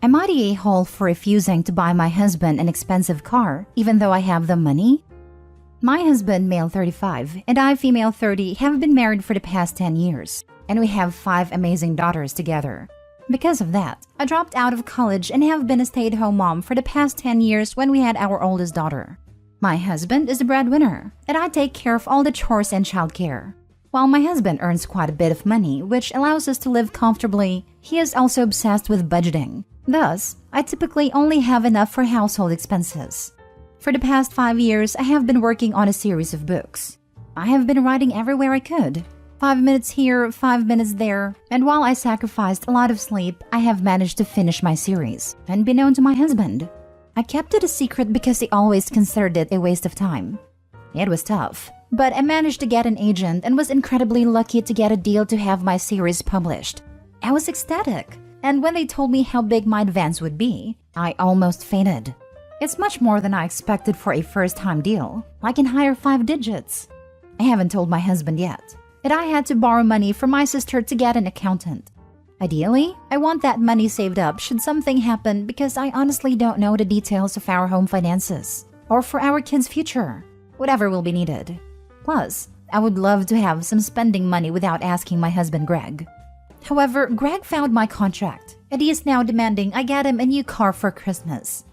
Am I the a-hole for refusing to buy my husband an expensive car even though I have the money? My husband, male 35, and I, female 30, have been married for the past 10 years, and we have 5 amazing daughters together. Because of that, I dropped out of college and have been a stay-at-home mom for the past 10 years when we had our oldest daughter. My husband is the breadwinner, and I take care of all the chores and childcare. While my husband earns quite a bit of money, which allows us to live comfortably, he is also obsessed with budgeting. Thus, I typically only have enough for household expenses. For the past 5 years, I have been working on a series of books. I have been writing everywhere I could. 5 minutes here, 5 minutes there, and while I sacrificed a lot of sleep, I have managed to finish my series, unbeknown to my husband. I kept it a secret because he always considered it a waste of time. It was tough, but I managed to get an agent and was incredibly lucky to get a deal to have my series published. I was ecstatic, and when they told me how big my advance would be, I almost fainted. It's much more than I expected for a first-time deal, like in higher 5 digits. I haven't told my husband yet, and I had to borrow money from my sister to get an accountant. Ideally, I want that money saved up should something happen because I honestly don't know the details of our home finances, or for our kids' future, whatever will be needed. Plus, I would love to have some spending money without asking my husband Greg. However, Greg found my contract, and he is now demanding I get him a new car for Christmas.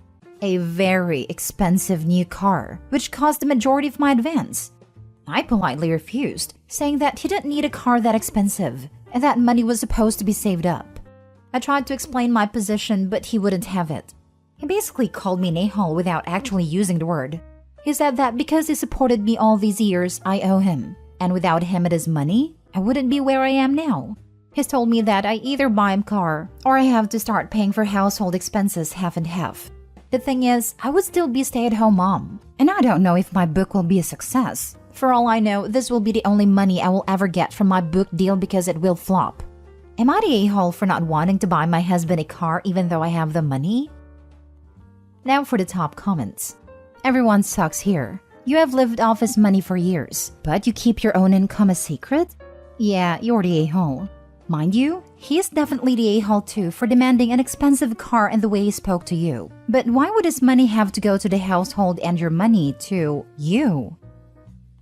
A very expensive new car, which cost the majority of my advance. I politely refused, saying that he didn't need a car that expensive, and that money was supposed to be saved up. I tried to explain my position, but he wouldn't have it. He basically called me an a-hole without actually using the word. He said that because he supported me all these years, I owe him, and without him and his money, I wouldn't be where I am now. He's told me that I either buy him a car, or I have to start paying for household expenses half and half. The thing is, I would still be a stay-at-home mom, and I don't know if my book will be a success. For all I know, this will be the only money I will ever get from my book deal because it will flop. Am I the a-hole for not wanting to buy my husband a car even though I have the money? Now for the top comments. Everyone sucks here. You have lived off his money for years, but you keep your own income a secret? Yeah, you're the a-hole. Mind you, he is definitely the a-hole too for demanding an expensive car and the way he spoke to you. But why would his money have to go to the household and your money to you?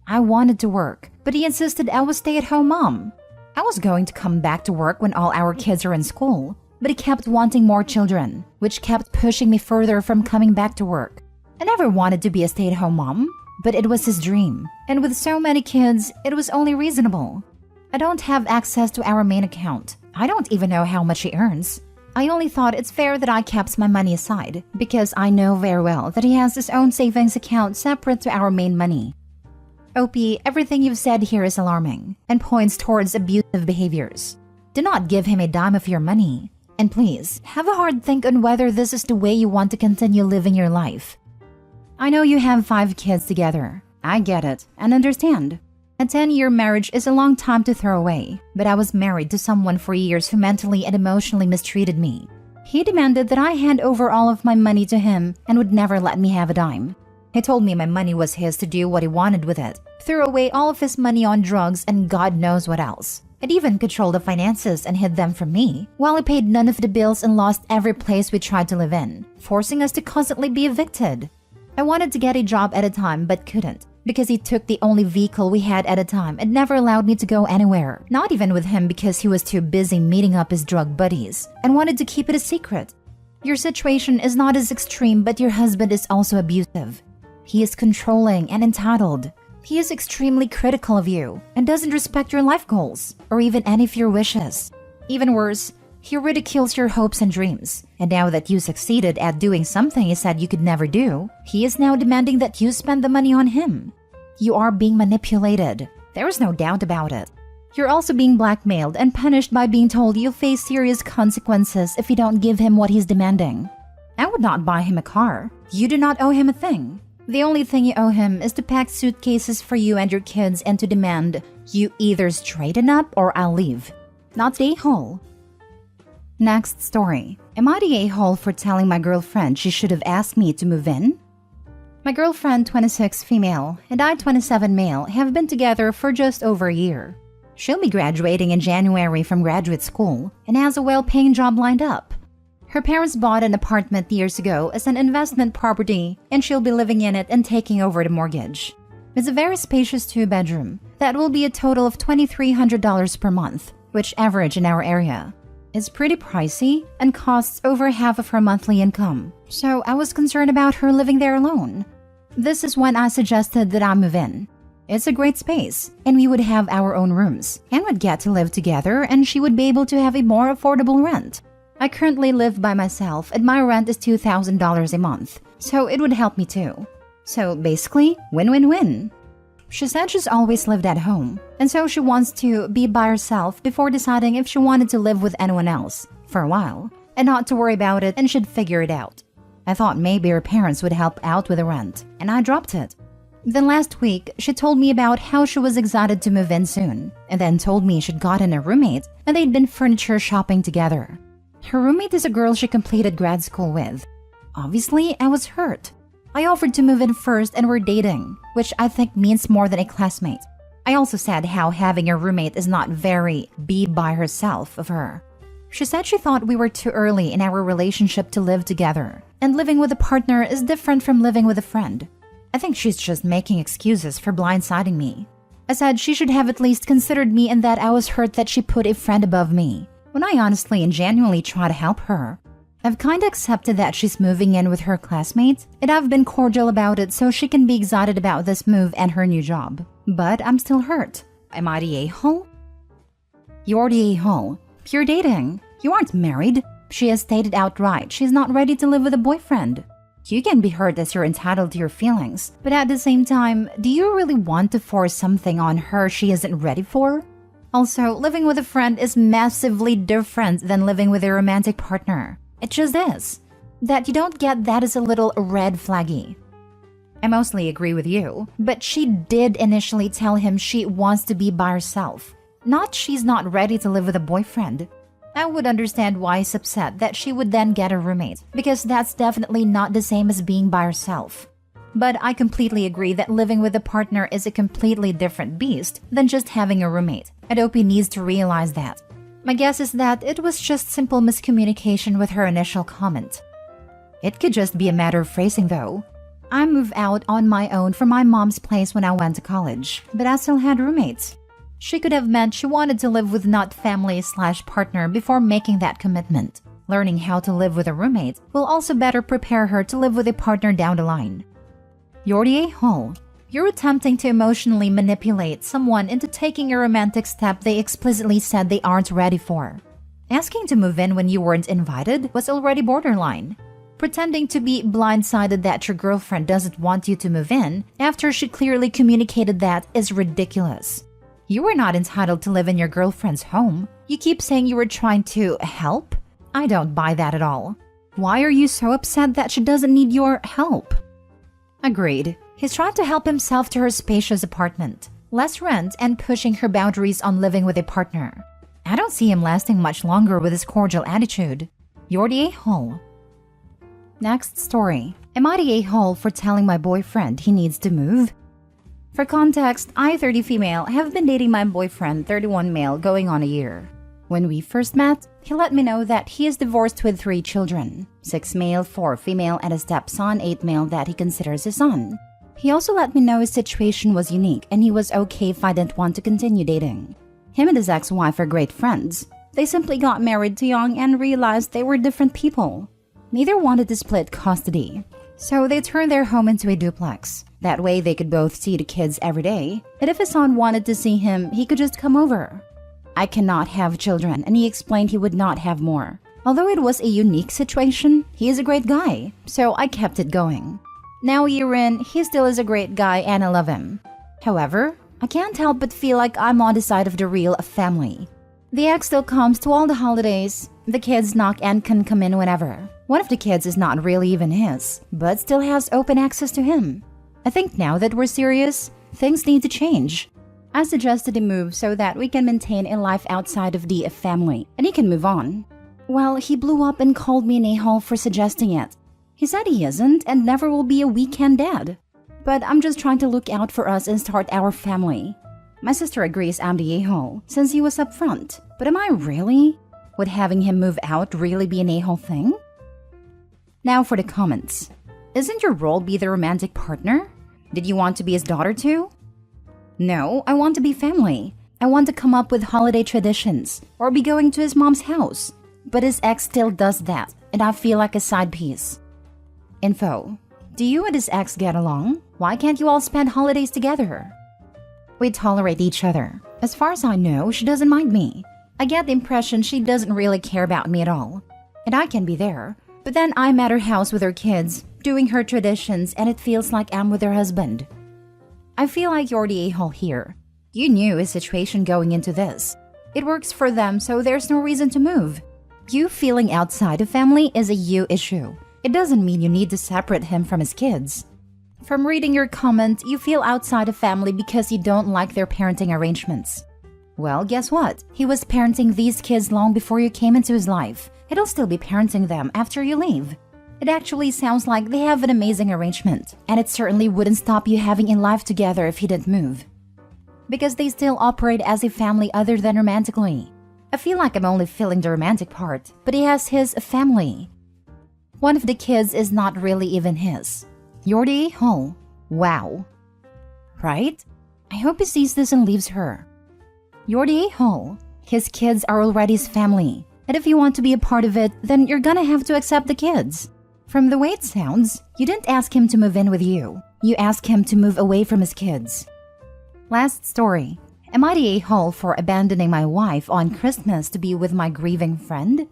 I wanted to work, but he insisted I was stay-at-home mom. I was going to come back to work when all our kids are in school, but he kept wanting more children, which kept pushing me further from coming back to work. I never wanted to be a stay-at-home mom, but it was his dream, and with so many kids, it was only reasonable. I don't have access to our main account. I don't even know how much he earns. I only thought it's fair that I kept my money aside, because I know very well that he has his own savings account separate to our main money. OP, everything you've said here is alarming, and points towards abusive behaviors. Do not give him a dime of your money. And please, have a hard think on whether this is the way you want to continue living your life. I know you have 5 kids together. I get it, and understand. A 10-year marriage is a long time to throw away, but I was married to someone for years who mentally and emotionally mistreated me. He demanded that I hand over all of my money to him and would never let me have a dime. He told me my money was his to do what he wanted with it, threw away all of his money on drugs and God knows what else. It even controlled the finances and hid them from me, while he paid none of the bills and lost every place we tried to live in, forcing us to constantly be evicted. I wanted to get a job at a time but couldn't, because he took the only vehicle we had at a time and never allowed me to go anywhere, not even with him because he was too busy meeting up his drug buddies and wanted to keep it a secret. Your situation is not as extreme, but your husband is also abusive. He is controlling and entitled. He is extremely critical of you and doesn't respect your life goals or even any of your wishes. Even worse, he ridicules your hopes and dreams, and now that you succeeded at doing something he said you could never do, he is now demanding that you spend the money on him. You are being manipulated. There is no doubt about it. You're also being blackmailed and punished by being told you'll face serious consequences if you don't give him what he's demanding. I would not buy him a car. You do not owe him a thing. The only thing you owe him is to pack suitcases for you and your kids and to demand you either straighten up or I'll leave. Not the a-hole. Next story. Am I the a-hole for telling my girlfriend she should have asked me to move in? My girlfriend, 26 female, and I, 27 male, have been together for just over a year. She'll be graduating in January from graduate school and has a well-paying job lined up. Her parents bought an apartment years ago as an investment property, and she'll be living in it and taking over the mortgage. It's a very spacious 2-bedroom. That will be a total of $2,300 per month, which average in our area. It's pretty pricey and costs over half of her monthly income, so I was concerned about her living there alone. This is when I suggested that I move in. It's a great space, and we would have our own rooms, and would get to live together, and she would be able to have a more affordable rent. I currently live by myself, and my rent is $2,000 a month, so it would help me too. So basically, win-win-win. She said she's always lived at home, and so she wants to be by herself before deciding if she wanted to live with anyone else for a while, and not to worry about it and should figure it out. I thought maybe her parents would help out with the rent, and I dropped it. Then last week, she told me about how she was excited to move in soon, and then told me she'd gotten a roommate and they'd been furniture shopping together. Her roommate is a girl she completed grad school with. Obviously, I was hurt. I offered to move in first and we're dating, which I think means more than a classmate. I also said how having a roommate is not very be by herself of her. She said she thought we were too early in our relationship to live together, and living with a partner is different from living with a friend. I think she's just making excuses for blindsiding me. I said she should have at least considered me and that I was hurt that she put a friend above me, when I honestly and genuinely try to help her. I've kinda accepted that she's moving in with her classmates, and I've been cordial about it so she can be excited about this move and her new job. But I'm still hurt. Am I the a-hole? You're the a-hole. You're dating. You aren't married. She has stated outright she's not ready to live with a boyfriend. You can be hurt as you're entitled to your feelings, but at the same time, do you really want to force something on her she isn't ready for? Also, living with a friend is massively different than living with a romantic partner. It just is. That you don't get that is a little red flaggy. I mostly agree with you, but she did initially tell him she wants to be by herself, not she's not ready to live with a boyfriend. I would understand why he's upset that she would then get a roommate, because that's definitely not the same as being by herself. But I completely agree that living with a partner is a completely different beast than just having a roommate. I hope he needs to realize that. My guess is that it was just simple miscommunication with her initial comment. It could just be a matter of phrasing though. I moved out on my own from my mom's place when I went to college, but I still had roommates. She could have meant she wanted to live with not family/partner before making that commitment. Learning how to live with a roommate will also better prepare her to live with a partner down the line. You're the a-hole. You're attempting to emotionally manipulate someone into taking a romantic step they explicitly said they aren't ready for. Asking to move in when you weren't invited was already borderline. Pretending to be blindsided that your girlfriend doesn't want you to move in after she clearly communicated that is ridiculous. You were not entitled to live in your girlfriend's home. You keep saying you were trying to help? I don't buy that at all. Why are you so upset that she doesn't need your help? Agreed. He's trying to help himself to her spacious apartment, less rent, and pushing her boundaries on living with a partner. I don't see him lasting much longer with his cordial attitude. You're the a-hole. Next story. Am I the a-hole for telling my boyfriend he needs to move? For context, I, 30 female, have been dating my boyfriend, 31 male, going on a year. When we first met, he let me know that he is divorced with 3 children, 6 male, 4 female, and a stepson, 8 male that he considers his son. He also let me know his situation was unique and he was okay if I didn't want to continue dating. Him and his ex-wife are great friends. They simply got married too young and realized they were different people. Neither wanted to split custody, so they turned their home into a duplex. That way they could both see the kids every day, and if his son wanted to see him, he could just come over. I cannot have children, and he explained he would not have more. Although it was a unique situation, he is a great guy, so I kept it going. Now a year in, he still is a great guy and I love him. However, I can't help but feel like I'm on the side of the real family. The ex still comes to all the holidays. The kids knock and can come in whenever. One of the kids is not really even his, but still has open access to him. I think now that we're serious, things need to change. I suggested a move so that we can maintain a life outside of the family, and he can move on. Well, he blew up and called me an a-hole for suggesting it. He said he isn't and never will be a weekend dad. But I'm just trying to look out for us and start our family. My sister agrees I'm the a-hole since he was upfront. But am I really? Would having him move out really be an a-hole thing? Now for the comments. Isn't your role be the romantic partner? Did you want to be his daughter too? No, I want to be family. I want to come up with holiday traditions or be going to his mom's house. But his ex still does that, and I feel like a side piece. Info. Do you and his ex get along? Why can't you all spend holidays together? We tolerate each other. As far as I know, she doesn't mind me. I get the impression she doesn't really care about me at all. And I can be there. But then I'm at her house with her kids, doing her traditions, and it feels like I'm with her husband. I feel like you're the a-hole here. You knew his situation going into this. It works for them, so there's no reason to move. You feeling outside the family is a you issue. It doesn't mean you need to separate him from his kids. From reading your comment, you feel outside the family because you don't like their parenting arrangements. Well, guess what? He was parenting these kids long before you came into his life. He'll still be parenting them after you leave. It actually sounds like they have an amazing arrangement, and it certainly wouldn't stop you having a life together if he didn't move. Because they still operate as a family other than romantically. I feel like I'm only feeling the romantic part, but he has his family. One of the kids is not really even his. You're the a-hole. Wow. Right? I hope he sees this and leaves her. You're the a-hole. His kids are already his family. And if you want to be a part of it, then you're gonna have to accept the kids. From the way it sounds, you didn't ask him to move in with you. You asked him to move away from his kids. Last story. Am I the a-hole for abandoning my wife on Christmas to be with my grieving friend?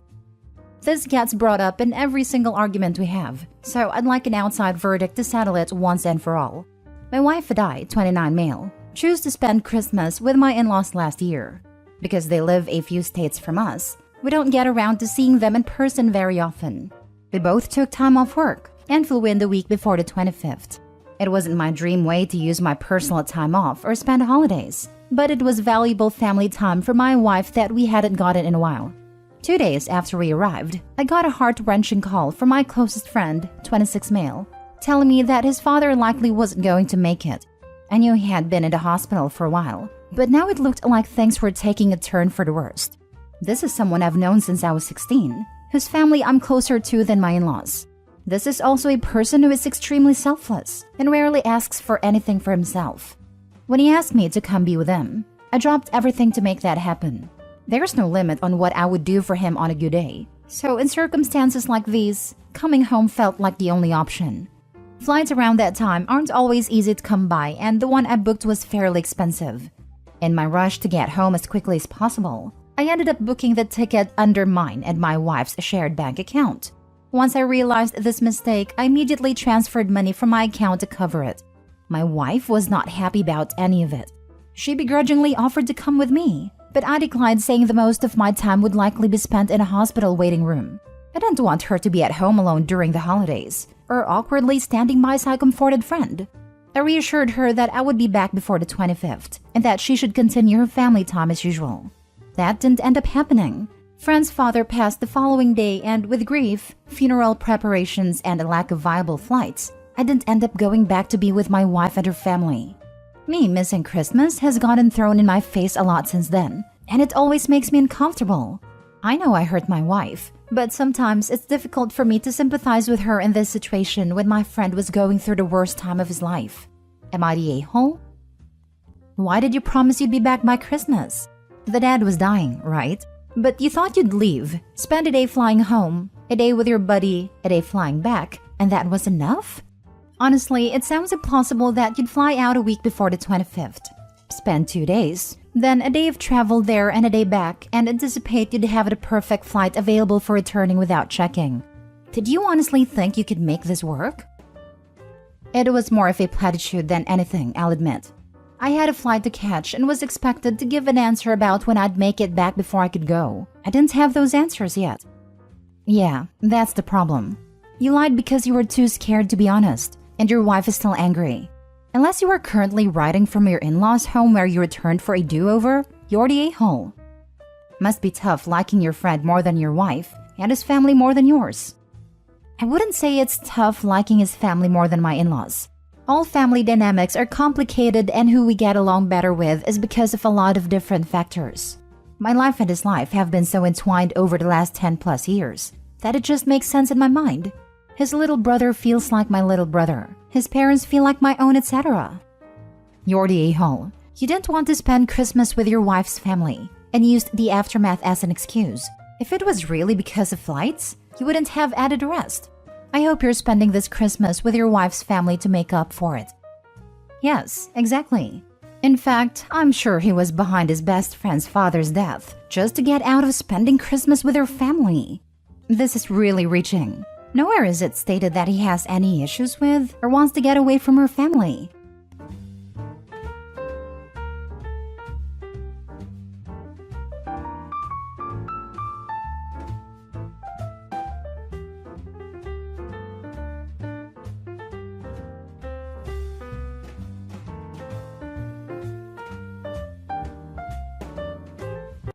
This gets brought up in every single argument we have, so I'd like an outside verdict to settle it once and for all. My wife and I, 29 male, chose to spend Christmas with my in-laws last year. Because they live a few states from us, we don't get around to seeing them in person very often. We both took time off work and flew in the week before the 25th. It wasn't my dream way to use my personal time off or spend holidays, but it was valuable family time for my wife that we hadn't gotten in a while. 2 days after we arrived, I got a heart-wrenching call from my closest friend, 26 male, telling me that his father likely wasn't going to make it. I knew he had been in the hospital for a while, but now it looked like things were taking a turn for the worst. This is someone I've known since I was 16, whose family I'm closer to than my in-laws. This is also a person who is extremely selfless and rarely asks for anything for himself. When he asked me to come be with him, I dropped everything to make that happen. There's no limit on what I would do for him on a good day, so in circumstances like these, coming home felt like the only option. Flights around that time aren't always easy to come by, and the one I booked was fairly expensive. In my rush to get home as quickly as possible, I ended up booking the ticket under mine and my wife's shared bank account. Once I realized this mistake, I immediately transferred money from my account to cover it. My wife was not happy about any of it. She begrudgingly offered to come with me, but I declined, saying the most of my time would likely be spent in a hospital waiting room. I didn't want her to be at home alone during the holidays, or awkwardly standing by a comforted friend. I reassured her that I would be back before the 25th, and that she should continue her family time as usual. That didn't end up happening. Friend's father passed the following day, and with grief, funeral preparations, and a lack of viable flights, I didn't end up going back to be with my wife and her family. Me missing Christmas has gotten thrown in my face a lot since then, and it always makes me uncomfortable. I know I hurt my wife, but sometimes it's difficult for me to sympathize with her in this situation when my friend was going through the worst time of his life. Am I the a-hole? Why did you promise you'd be back by Christmas? The dad was dying, right? But you thought you'd leave, spend a day flying home, a day with your buddy, a day flying back, and that was enough? Honestly, it sounds impossible that you'd fly out a week before the 25th, spend 2 days, then a day of travel there and a day back, and anticipate you'd have the perfect flight available for returning without checking. Did you honestly think you could make this work? It was more of a platitude than anything, I'll admit. I had a flight to catch and was expected to give an answer about when I'd make it back before I could go. I didn't have those answers yet. Yeah, that's the problem. You lied because you were too scared to be honest, and your wife is still angry. Unless you are currently writing from your in-laws' home where you returned for a do-over, you're the a-hole. Must be tough liking your friend more than your wife, and his family more than yours. I wouldn't say it's tough liking his family more than my in-laws. All family dynamics are complicated, and who we get along better with is because of a lot of different factors. My life and his life have been so entwined over the last 10 plus years that it just makes sense in my mind. His little brother feels like my little brother. His parents feel like my own, etc. You're the a-hole. You didn't want to spend Christmas with your wife's family and used the aftermath as an excuse. If it was really because of flights, you wouldn't have added the rest. I hope you're spending this Christmas with your wife's family to make up for it. Yes, exactly. In fact, I'm sure he was behind his best friend's father's death just to get out of spending Christmas with her family. This is really reaching. Nowhere is it stated that he has any issues with or wants to get away from her family.